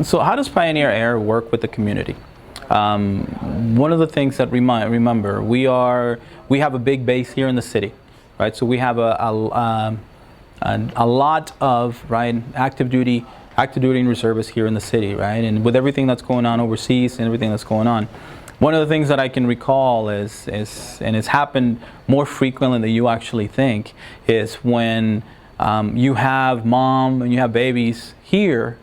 So how does Pioneer Air work with the community? One of the things that remember, we have a big base here in the city, right? So we have a lot of active duty and reservists here in the city, right? And with everything that's going on overseas and everything that's going on, one of the things that I can recall is and it's happened more frequently than you actually think, is when you have mom and you have babies here,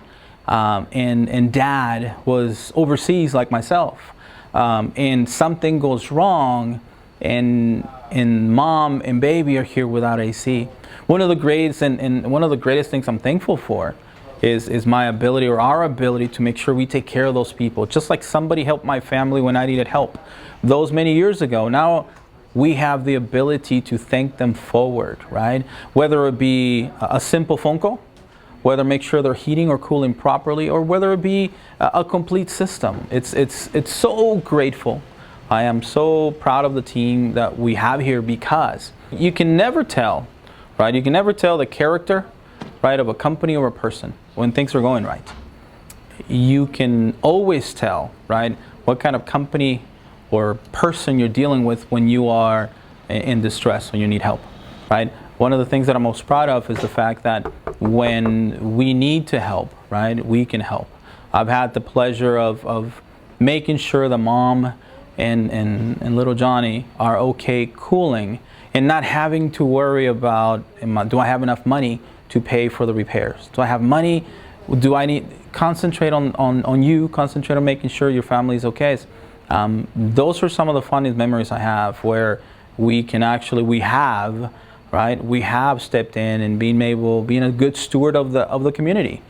and dad was overseas like myself, and something goes wrong, and mom and baby are here without AC. One of the greatest and one of the greatest things I'm thankful for is my ability, or our ability, to make sure we take care of those people. Just like somebody helped my family when I needed help those many years ago, now we have the ability to thank them forward, right? Whether it be a simple phone call, whether make sure they're heating or cooling properly, or whether it be a complete system. It's so grateful. I am so proud of the team that we have here, because you can never tell, right? You can never tell the character, right, of a company or a person when things are going right. You can always tell, right, what kind of company or person you're dealing with when you are in distress, when you need help, right? One of the things that I'm most proud of is the fact that when we need to help, right, we can help. I've had the pleasure of making sure the mom and little Johnny are okay cooling, and not having to worry about, do I have enough money to pay for the repairs? Do I have money? Do I need concentrate on you, concentrate on making sure your family is okay? Those are some of the funniest memories I have, where we have stepped in and being a good steward of the community.